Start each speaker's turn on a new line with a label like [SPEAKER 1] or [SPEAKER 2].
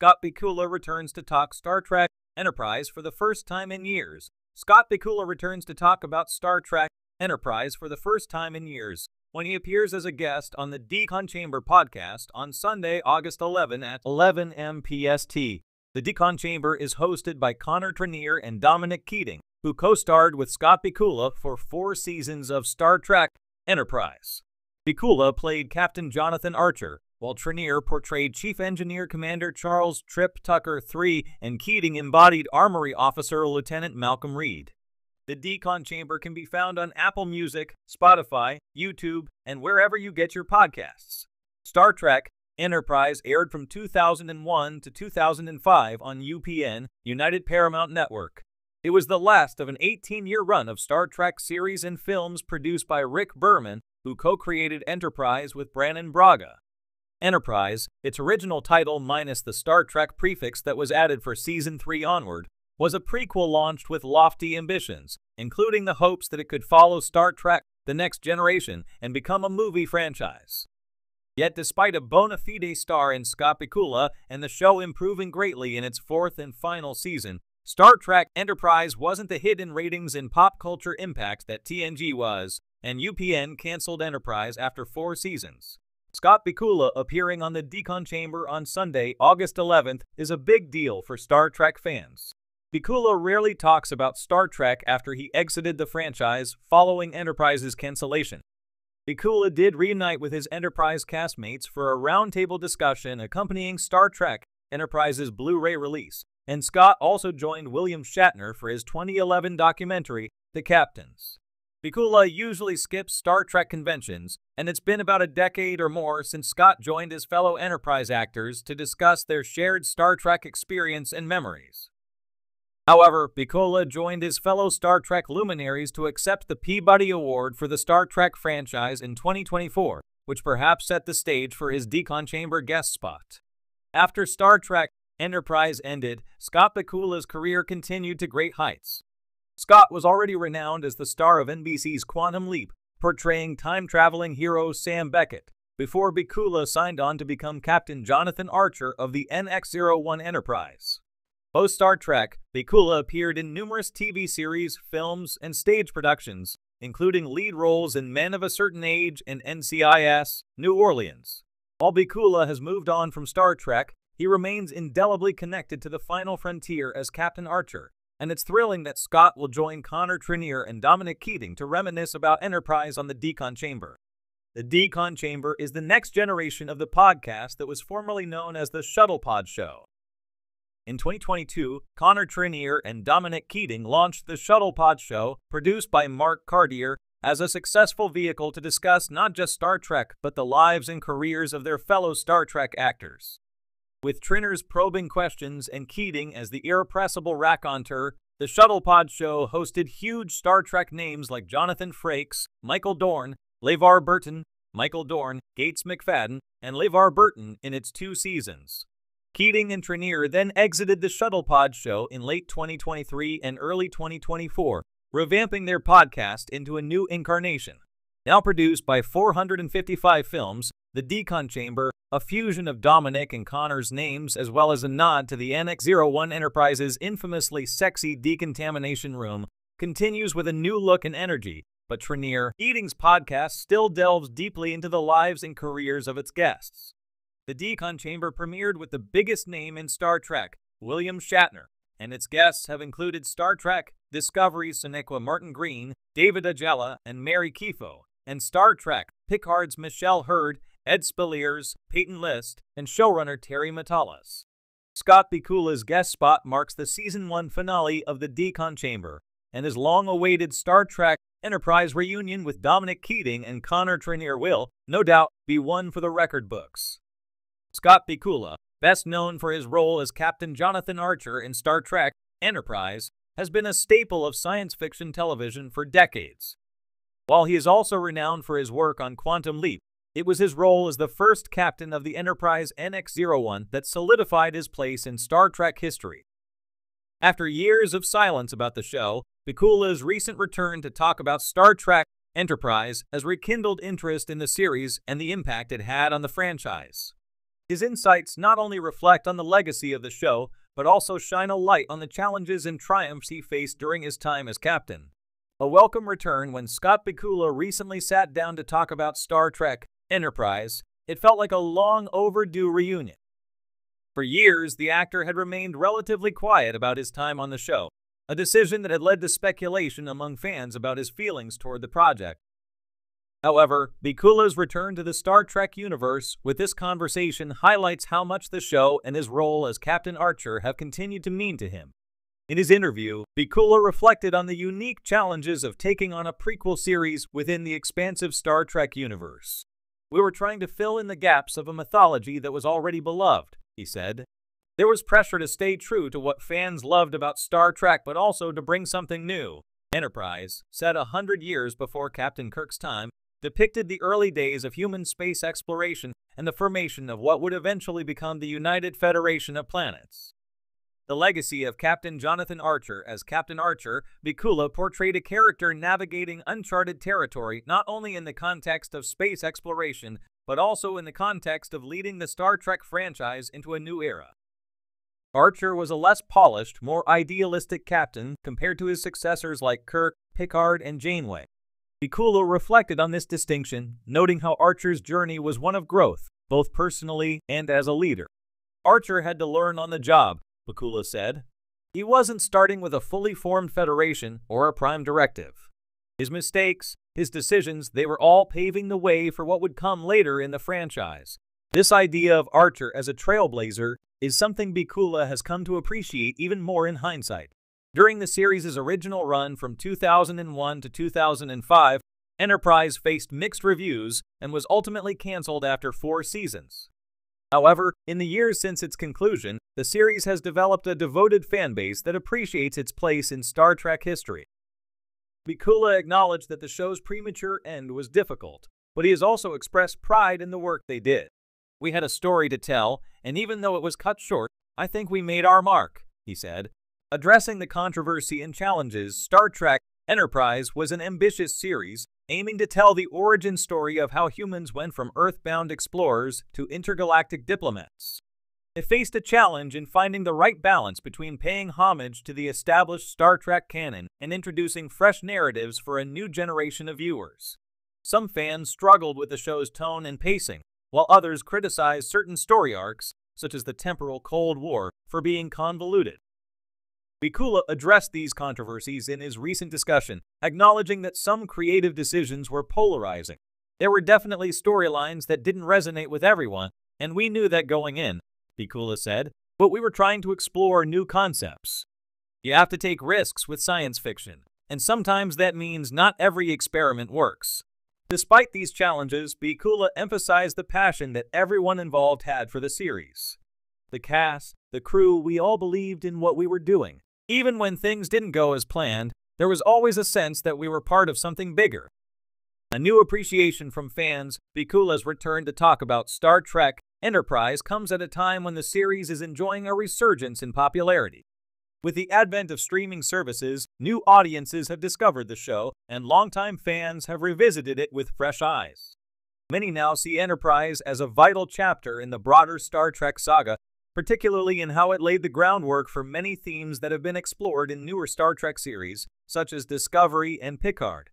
[SPEAKER 1] Scott Bakula returns to talk Star Trek Enterprise for the first time in years. Scott Bakula returns to talk about Star Trek Enterprise for the first time in years when he appears as a guest on the Decon Chamber podcast on Sunday, August 11 at 11 m. PST. The Decon Chamber is hosted by Connor Trinneer and Dominic Keating, who co-starred with Scott Bakula for 4 seasons of Star Trek Enterprise. Bakula played Captain Jonathan Archer, while Trinneer portrayed Chief Engineer Commander Charles Trip Tucker III and Keating embodied Armory Officer Lieutenant Malcolm Reed. The Decon Chamber can be found on Apple Music, Spotify, YouTube, and wherever you get your podcasts. Star Trek Enterprise aired from 2001 to 2005 on UPN, United Paramount Network. It was the last of an 18-year run of Star Trek series and films produced by Rick Berman, who co-created Enterprise with Brannon Braga. Enterprise, its original title minus the Star Trek prefix that was added for Season 3 onward, was a prequel launched with lofty ambitions, including the hopes that it could follow Star Trek: The Next Generation and become a movie franchise. Yet despite a bona fide star in Scott Bakula and the show improving greatly in its 4th and final season, Star Trek Enterprise wasn't the hit in ratings and pop culture impact that TNG was, and UPN canceled Enterprise after 4 seasons. Scott Bakula appearing on the Decon Chamber on Sunday, August 11th is a big deal for Star Trek fans. Bakula rarely talks about Star Trek after he exited the franchise following Enterprise's cancellation. Bakula did reunite with his Enterprise castmates for a roundtable discussion accompanying Star Trek Enterprise's Blu-ray release, and Scott also joined William Shatner for his 2011 documentary, The Captains. Bakula usually skips Star Trek conventions, and it's been about a decade or more since Scott joined his fellow Enterprise actors to discuss their shared Star Trek experience and memories. However, Bakula joined his fellow Star Trek luminaries to accept the Peabody Award for the Star Trek franchise in 2024, which perhaps set the stage for his Decon Chamber guest spot. After Star Trek Enterprise ended, Scott Bakula's career continued to great heights. Scott was already renowned as the star of NBC's Quantum Leap, portraying time-traveling hero Sam Beckett, before Bakula signed on to become Captain Jonathan Archer of the NX-01 Enterprise. Post-Star Trek, Bakula appeared in numerous TV series, films, and stage productions, including lead roles in Men of a Certain Age and NCIS: New Orleans. While Bakula has moved on from Star Trek, he remains indelibly connected to the final frontier as Captain Archer, and it's thrilling that Scott will join Connor Trinneer and Dominic Keating to reminisce about Enterprise on the Decon Chamber. The Decon Chamber is the next generation of the podcast that was formerly known as the Shuttlepod Show. In 2022, Connor Trinneer and Dominic Keating launched the Shuttlepod Show, produced by Mark Cartier, as a successful vehicle to discuss not just Star Trek but the lives and careers of their fellow Star Trek actors. With Trinneer's probing questions and Keating as the irrepressible raconteur, the Shuttlepod Show hosted huge Star Trek names like Jonathan Frakes, Michael Dorn, LeVar Burton, Michael Dorn, Gates McFadden, and LeVar Burton in its 2 seasons. Keating and Trinneer then exited the Shuttlepod Show in late 2023 and early 2024, revamping their podcast into a new incarnation. Now produced by 455 Films, the Decon Chamber, a fusion of Dominic and Connor's names as well as a nod to the NX-01 Enterprise's infamously sexy decontamination room, continues with a new look and energy, but Trinneer Keating's podcast still delves deeply into the lives and careers of its guests. The Decon Chamber premiered with the biggest name in Star Trek, William Shatner, and its guests have included Star Trek Discovery's Sonequa Martin Green, David Ajala, and Mary Kifo, and Star Trek Picard's Michelle Hurd, Ed Speleers, Peyton List, and showrunner Terry Matalas. Scott Bakula's guest spot marks the Season 1 finale of the Decon Chamber, and his long-awaited Star Trek Enterprise reunion with Dominic Keating and Connor Trinneer will, no doubt, be one for the record books. Scott Bakula, best known for his role as Captain Jonathan Archer in Star Trek Enterprise, has been a staple of science fiction television for decades. While he is also renowned for his work on Quantum Leap, it was his role as the first captain of the Enterprise NX-01 that solidified his place in Star Trek history. After years of silence about the show, Bakula's recent return to talk about Star Trek Enterprise has rekindled interest in the series and the impact it had on the franchise. His insights not only reflect on the legacy of the show, but also shine a light on the challenges and triumphs he faced during his time as captain. A welcome return when Scott Bakula recently sat down to talk about Star Trek Enterprise. It felt like a long overdue reunion. For years, the actor had remained relatively quiet about his time on the show, a decision that had led to speculation among fans about his feelings toward the project. However, Bakula's return to the Star Trek universe with this conversation highlights how much the show and his role as Captain Archer have continued to mean to him. In his interview, Bakula reflected on the unique challenges of taking on a prequel series within the expansive Star Trek universe. "We were trying to fill in the gaps of a mythology that was already beloved," he said. "There was pressure to stay true to what fans loved about Star Trek, but also to bring something new." Enterprise, set 100 years before Captain Kirk's time, depicted the early days of human space exploration and the formation of what would eventually become the United Federation of Planets. The legacy of Captain Jonathan Archer as Captain Archer, Bakula portrayed a character navigating uncharted territory not only in the context of space exploration, but also in the context of leading the Star Trek franchise into a new era. Archer was a less polished, more idealistic captain compared to his successors like Kirk, Picard, and Janeway. Bakula reflected on this distinction, noting how Archer's journey was one of growth, both personally and as a leader. "Archer had to learn on the job," Bakula said. "He wasn't starting with a fully formed federation or a prime directive. His mistakes, his decisions, they were all paving the way for what would come later in the franchise." This idea of Archer as a trailblazer is something Bakula has come to appreciate even more in hindsight. During the series' original run from 2001 to 2005, Enterprise faced mixed reviews and was ultimately canceled after 4 seasons. However, in the years since its conclusion, the series has developed a devoted fanbase that appreciates its place in Star Trek history. Bakula acknowledged that the show's premature end was difficult, but he has also expressed pride in the work they did. "We had a story to tell, and even though it was cut short, I think we made our mark," he said. Addressing the controversy and challenges, Star Trek Enterprise was an ambitious series, aiming to tell the origin story of how humans went from Earth-bound explorers to intergalactic diplomats. It faced a challenge in finding the right balance between paying homage to the established Star Trek canon and introducing fresh narratives for a new generation of viewers. Some fans struggled with the show's tone and pacing, while others criticized certain story arcs, such as the temporal Cold War, for being convoluted. Bakula addressed these controversies in his recent discussion, acknowledging that some creative decisions were polarizing. "There were definitely storylines that didn't resonate with everyone, and we knew that going in," Bakula said, "but we were trying to explore new concepts. You have to take risks with science fiction, and sometimes that means not every experiment works." Despite these challenges, Bakula emphasized the passion that everyone involved had for the series. "The cast, the crew, we all believed in what we were doing. Even when things didn't go as planned, there was always a sense that we were part of something bigger." A new appreciation from fans, Bakula's return to talk about Star Trek Enterprise comes at a time when the series is enjoying a resurgence in popularity. With the advent of streaming services, new audiences have discovered the show, and longtime fans have revisited it with fresh eyes. Many now see Enterprise as a vital chapter in the broader Star Trek saga, particularly in how it laid the groundwork for many themes that have been explored in newer Star Trek series, such as Discovery and Picard.